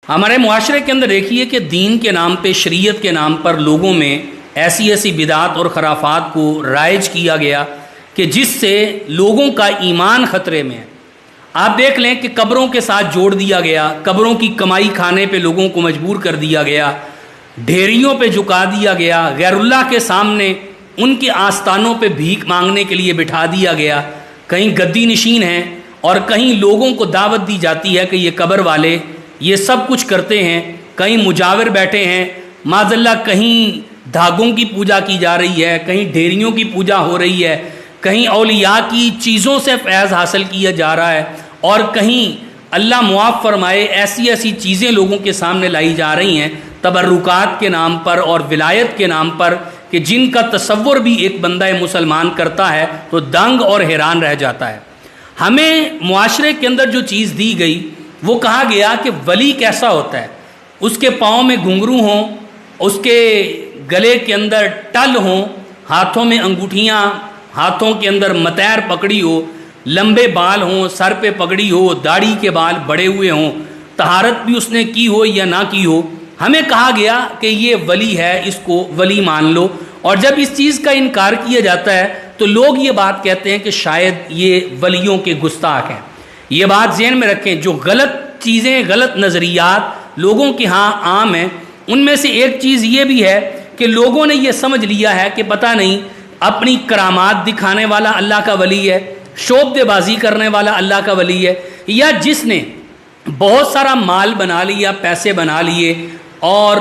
ہمارے معاشرے کے اندر دیکھیے کہ دین کے نام پہ، شریعت کے نام پر لوگوں میں ایسی بدعات اور خرافات کو رائج کیا گیا کہ جس سے لوگوں کا ایمان خطرے میں ہے۔ آپ دیکھ لیں کہ قبروں کے ساتھ جوڑ دیا گیا، قبروں کی کمائی کھانے پہ لوگوں کو مجبور کر دیا گیا، ڈھیریوں پہ جھکا دیا گیا، غیر اللہ کے سامنے ان کے آستانوں پہ بھیک مانگنے کے لیے بٹھا دیا گیا۔ کہیں گدی نشین ہیں اور کہیں لوگوں کو دعوت دی جاتی ہے کہ یہ قبر والے یہ سب کچھ کرتے ہیں، کہیں مجاور بیٹھے ہیں، معاذ اللہ کہیں دھاگوں کی پوجا کی جا رہی ہے، کہیں ڈھیریوں کی پوجا ہو رہی ہے، کہیں اولیاء کی چیزوں سے فیض حاصل کیا جا رہا ہے، اور کہیں اللہ معاف فرمائے ایسی چیزیں لوگوں کے سامنے لائی جا رہی ہیں تبرکات کے نام پر اور ولایت کے نام پر، کہ جن کا تصور بھی ایک بندہ مسلمان کرتا ہے تو دنگ اور حیران رہ جاتا ہے۔ ہمیں معاشرے کے اندر جو چیز دی گئی وہ کہا گیا کہ ولی کیسا ہوتا ہے، اس کے پاؤں میں گھنگرو ہوں، اس کے گلے کے اندر ٹل ہوں، ہاتھوں میں انگوٹھیاں، ہاتھوں کے اندر متیر پکڑی ہو، لمبے بال ہوں، سر پہ پگڑی ہو، داڑھی کے بال بڑے ہوئے ہوں، طہارت بھی اس نے کی ہو یا نہ کی ہو۔ ہمیں کہا گیا کہ یہ ولی ہے، اس کو ولی مان لو۔ اور جب اس چیز کا انکار کیا جاتا ہے تو لوگ یہ بات کہتے ہیں کہ شاید یہ ولیوں کے گستاخ ہیں۔ یہ بات ذہن میں رکھیں، جو غلط چیزیں، غلط نظریات لوگوں کے ہاں عام ہیں، ان میں سے ایک چیز یہ بھی ہے کہ لوگوں نے یہ سمجھ لیا ہے کہ پتہ نہیں اپنی کرامات دکھانے والا اللہ کا ولی ہے، شعبدے بازی کرنے والا اللہ کا ولی ہے، یا جس نے بہت سارا مال بنا لیا، پیسے بنا لیے، اور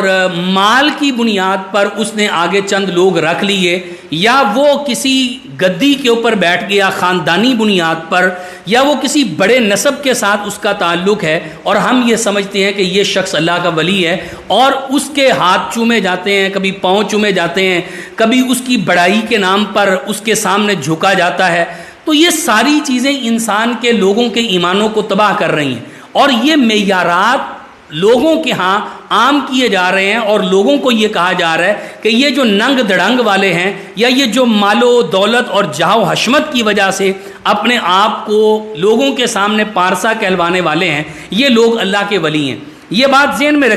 مال کی بنیاد پر اس نے آگے چند لوگ رکھ لیے، یا وہ کسی گدی کے اوپر بیٹھ گیا خاندانی بنیاد پر، یا وہ کسی بڑے نسب کے ساتھ اس کا تعلق ہے، اور ہم یہ سمجھتے ہیں کہ یہ شخص اللہ کا ولی ہے، اور اس کے ہاتھ چومے جاتے ہیں، کبھی پاؤں چومے جاتے ہیں، کبھی اس کی بڑائی کے نام پر اس کے سامنے جھکا جاتا ہے۔ تو یہ ساری چیزیں انسان کے، لوگوں کے ایمانوں کو تباہ کر رہی ہیں، اور یہ معیارات لوگوں کے ہاں عام کیے جا رہے ہیں، اور لوگوں کو یہ کہا جا رہا ہے کہ یہ جو ننگ دڑنگ والے ہیں، یا یہ جو مال و دولت اور جاہ و حشمت کی وجہ سے اپنے آپ کو لوگوں کے سامنے پارسا کہلوانے والے ہیں، یہ لوگ اللہ کے ولی ہیں۔ یہ بات ذہن میں رکھیں۔